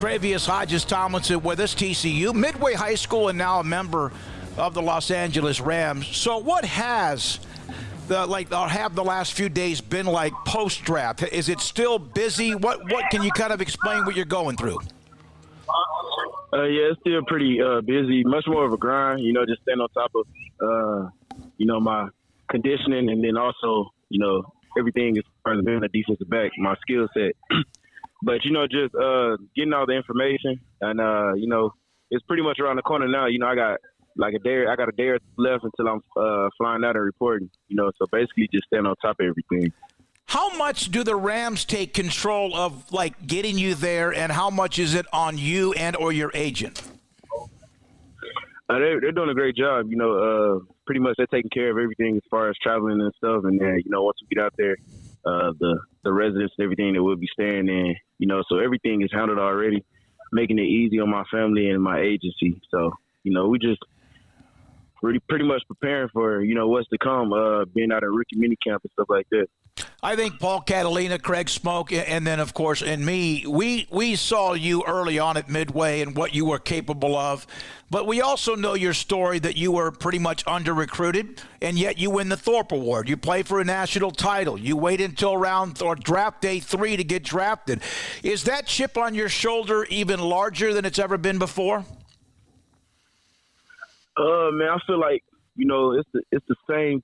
Tre'Vius Hodges-Tomlinson with us, TCU, Midway High School, and now a member of the Los Angeles Rams. So what has the last few days been like post-draft? Is it still busy? What can you kind of explain what you're going through? Yeah, it's still pretty busy, much more of a grind, just staying on top of, my conditioning, and then also, everything as far as being a defensive back, my skill set. But, just getting all the information, and, it's pretty much around the corner now. I got a day left until I'm flying out and reporting, so basically just staying on top of everything. How much do the Rams take control of, getting you there, and how much is it on you and or your agent? They're doing a great job. Pretty much they're taking care of everything as far as traveling and stuff. And then, once we get out there, the residence and everything that we'll be staying in, so everything is handled already, making it easy on my family and my agency. So, we just pretty much preparing for, what's to come, being out at rookie minicamp and stuff like that. I think Paul Catalina, Craig Smoke, and then, of course, and me, we saw you early on at Midway and what you were capable of. But we also know your story that you were pretty much under-recruited, and yet you win the Thorpe Award. You play for a national title. You wait until draft day 3 to get drafted. Is that chip on your shoulder even larger than it's ever been before? Man, I feel like, it's the same,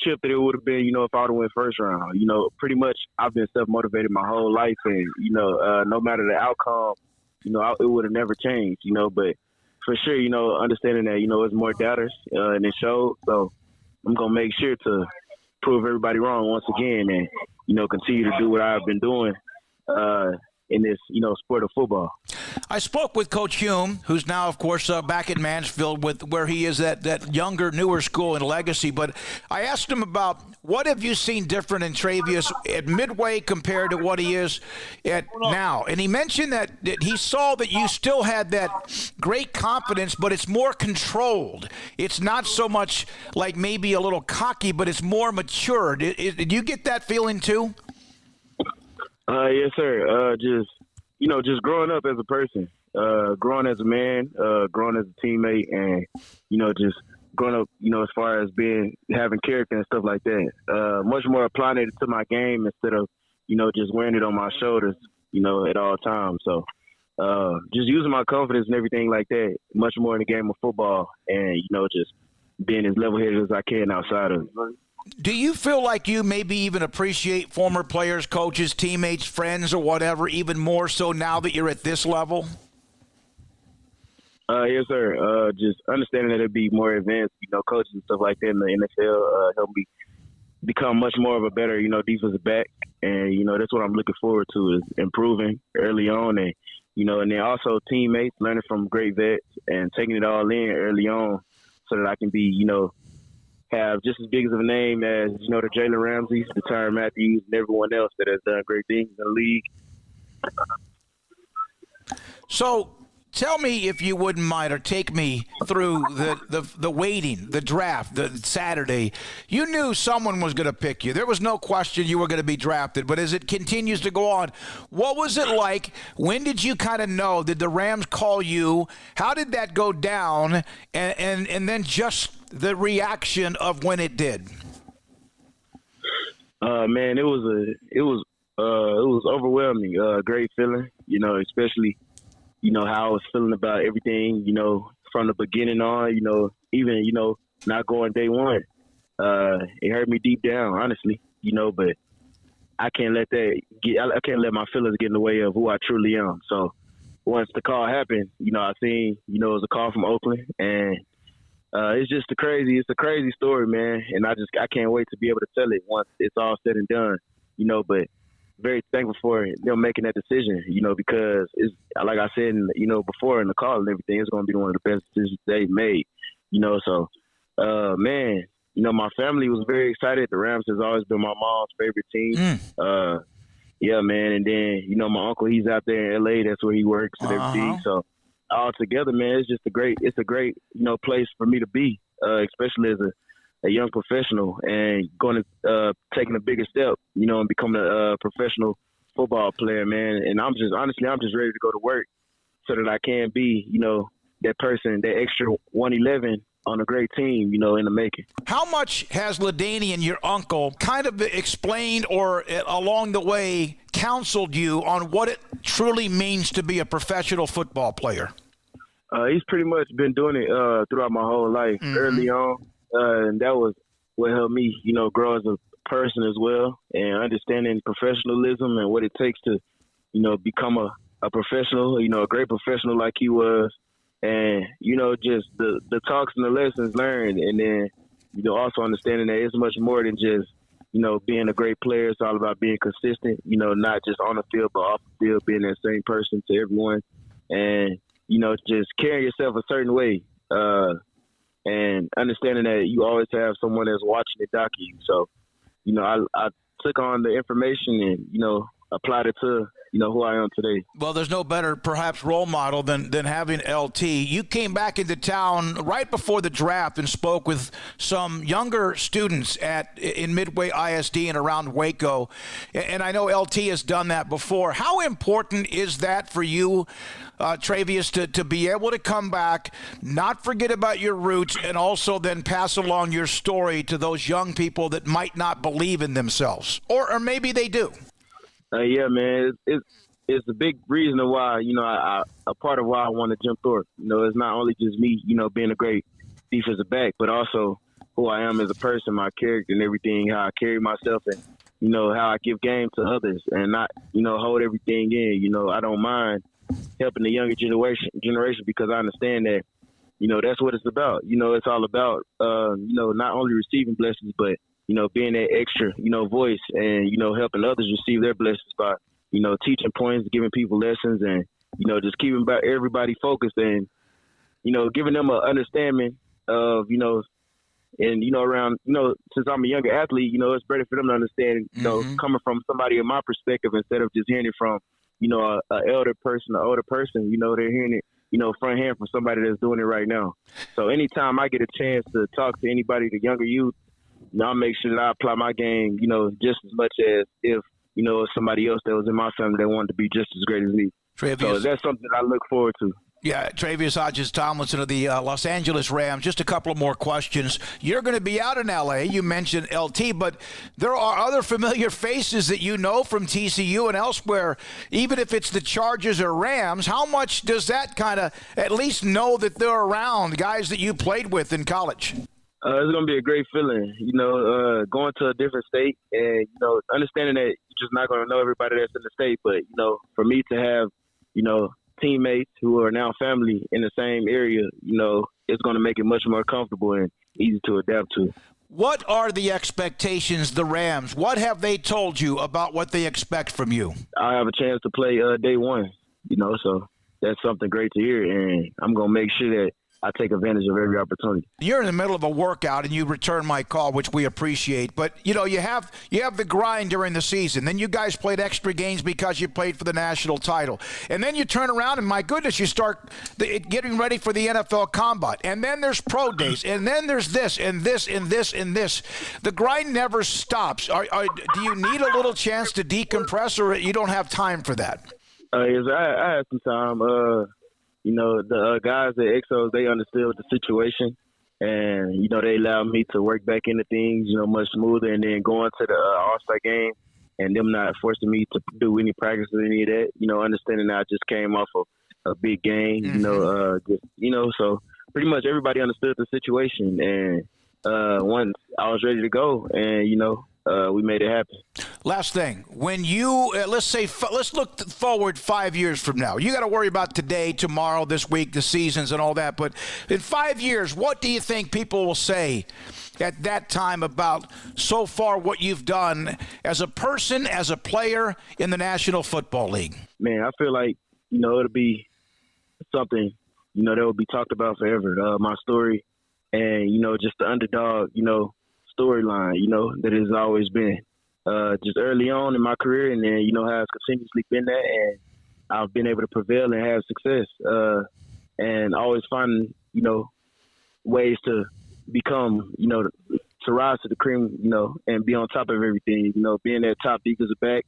chip that it would have been, if I would have went first round. Pretty much I've been self-motivated my whole life, and, no matter the outcome, it would have never changed, but for sure, understanding that, it's more doubters, and it showed. So I'm going to make sure to prove everybody wrong once again and, continue to do what I've been doing in this, sport of football. I spoke with Coach Hume, who's now, of course, back in Mansfield with where he is at that younger, newer school in Legacy. But I asked him about what have you seen different in Tre'Vius at Midway compared to what he is at now. And he mentioned that he saw that you still had that great confidence, but it's more controlled. It's not so much like maybe a little cocky, but it's more mature. Did you get that feeling too? Yes, sir. Just growing up as a person, growing as a man, growing as a teammate, and, just growing up, as far as having character and stuff like that. Much more applying it to my game instead of, just wearing it on my shoulders, at all times. So just using my confidence and everything like that, much more in the game of football, and, just being as level-headed as I can outside of it. Do you feel like you maybe even appreciate former players, coaches, teammates, friends, or whatever, even more so now that you're at this level? Yes, sir. Just understanding that it'd be more advanced, coaches and stuff like that in the NFL help me become much more of a better, defensive back. And, that's what I'm looking forward to, is improving early on. And, and then also teammates, learning from great vets and taking it all in early on so that I can be, have just as big of a name as, the Jalen Ramseys, the Tyrann Matthews, and everyone else that has done great things in the league. So tell me, if you wouldn't mind, or take me through the waiting, the draft, the Saturday. You knew someone was going to pick you. There was no question you were going to be drafted. But as it continues to go on, what was it like? When did you kind of know? Did the Rams call you? How did that go down? And then just the reaction of when it did. Man, it was overwhelming. Great feeling, especially, how I was feeling about everything, from the beginning on, even, not going day one. It hurt me deep down, honestly, but I can't let I can't let my feelings get in the way of who I truly am. So once the call happened, I seen, it was a call from Oakland, and it's a crazy story, man. And I can't wait to be able to tell it once it's all said and done, but very thankful for them making that decision, because it's, like I said, before in the call and everything, it's going to be one of the best decisions they've made, so, man, my family was very excited. The Rams has always been my mom's favorite team. Yeah, man. And then, my uncle, he's out there in LA. That's where he works and everything. So all together, man, it's a great, place for me to be, especially as a young professional and going to taking a bigger step, and becoming a professional football player, man. And I'm just ready to go to work so that I can be, that person, that extra 111 on a great team, in the making. How much has LaDainian, your uncle, kind of explained or along the way counseled you on what it truly means to be a professional football player? He's pretty much been doing it throughout my whole life. Early on, and that was what helped me, grow as a person as well, and understanding professionalism and what it takes to, become a professional, a great professional like he was. And, just the talks and the lessons learned. And then, also understanding that it's much more than just, being a great player. It's all about being consistent, not just on the field, but off the field, being that same person to everyone. And, just carrying yourself a certain way. And understanding that you always have someone that's watching and docking you. So, I took on the information and, applied it to, who I am today. Well, there's no better, perhaps, role model than having LT. You came back into town right before the draft and spoke with some younger students in Midway ISD and around Waco. And I know LT has done that before. How important is that for you, Tre'Vius, to be able to come back, not forget about your roots, and also then pass along your story to those young people that might not believe in themselves? Or maybe they do. Yeah, man, it's a big reason why, a part of why I want to jump Thorpe. It's not only just me, being a great defensive back, but also who I am as a person, my character and everything, how I carry myself and, how I give game to others and not, hold everything in. I don't mind helping the younger generation because I understand that, that's what it's about. It's all about, not only receiving blessings, but being that extra, voice and, helping others receive their blessings by, teaching points, giving people lessons and, just keeping everybody focused and, giving them an understanding of, and, around, since I'm a younger athlete, it's better for them to understand, coming from somebody in my perspective instead of just hearing it from, an older person, they're hearing it, front hand from somebody that's doing it right now. So anytime I get a chance to talk to anybody, the younger youth, I'll make sure that I apply my game, just as much as if, somebody else that was in my family that wanted to be just as great as me. Tre'Vius. So that's something I look forward to. Yeah, Tre'Vius Hodges-Tomlinson of the Los Angeles Rams. Just a couple of more questions. You're going to be out in L.A. You mentioned LT, but there are other familiar faces that you know from TCU and elsewhere, even if it's the Chargers or Rams. How much does that kind of at least know that they're around, guys that you played with in college? It's going to be a great feeling, going to a different state and, understanding that you're just not going to know everybody that's in the state. But, for me to have, teammates who are now family in the same area, it's going to make it much more comfortable and easy to adapt to. What are the expectations, the Rams? What have they told you about what they expect from you? I have a chance to play day one, so that's something great to hear. And I'm going to make sure that I take advantage of every opportunity. You're in the middle of a workout and you return my call, which we appreciate. But, you have the grind during the season. Then you guys played extra games because you played for the national title. And then you turn around and, my goodness, you start getting ready for the NFL Combine. And then there's pro days. And then there's this and this and this and this. The grind never stops. Do you need a little chance to decompress, or you don't have time for that? Yes, I had some time. The guys at Exos, they understood the situation and, they allowed me to work back into things, much smoother. And then going to the All-Star game and them not forcing me to do any practice or any of that, understanding that I just came off of a big game, so pretty much everybody understood the situation. And once I was ready to go and, we made it happen. Last thing, when you let's look forward 5 years from now. You got to worry about today, tomorrow, this week, the seasons, and all that. But in 5 years, what do you think people will say at that time about so far what you've done as a person, as a player in the National Football League? Man, I feel like it'll be something that will be talked about forever. My story, and just the underdog, storyline, that has always been just early on in my career, and then, has continuously been that, and I've been able to prevail and have success, and always finding, ways to become, to rise to the cream, and be on top of everything, being that top defensive back,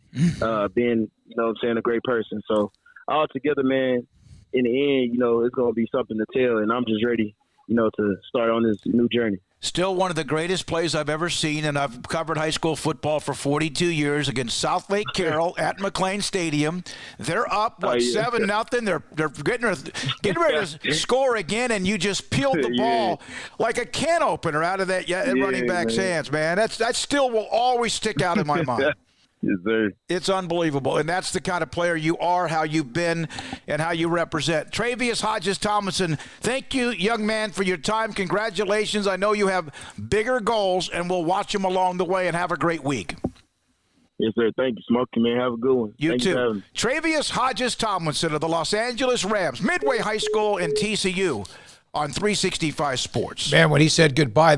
being, a great person. So all together, man, in the end, you know, it's going to be something to tell, and I'm just ready, you know, to start on this new journey. Still one of the greatest plays I've ever seen, and I've covered high school football for 42 years against South Lake Carroll at McLean Stadium. They're up, 7-0. They're getting ready to score again, and you just peeled the ball like a can opener out of that running back's hands, man. That still will always stick out in my mind. Yes, sir. It's unbelievable, and that's the kind of player you are, how you've been, and how you represent. Tre'Vius Hodges-Tomlinson, thank you, young man, for your time. Congratulations. I know you have bigger goals, and we'll watch them along the way, and have a great week. Yes, sir. Thank you, Smokey, man. Have a good one. You Thank too. You Tre'Vius Hodges-Tomlinson of the Los Angeles Rams, Midway High School and TCU on 365 Sports. Man, when he said goodbye,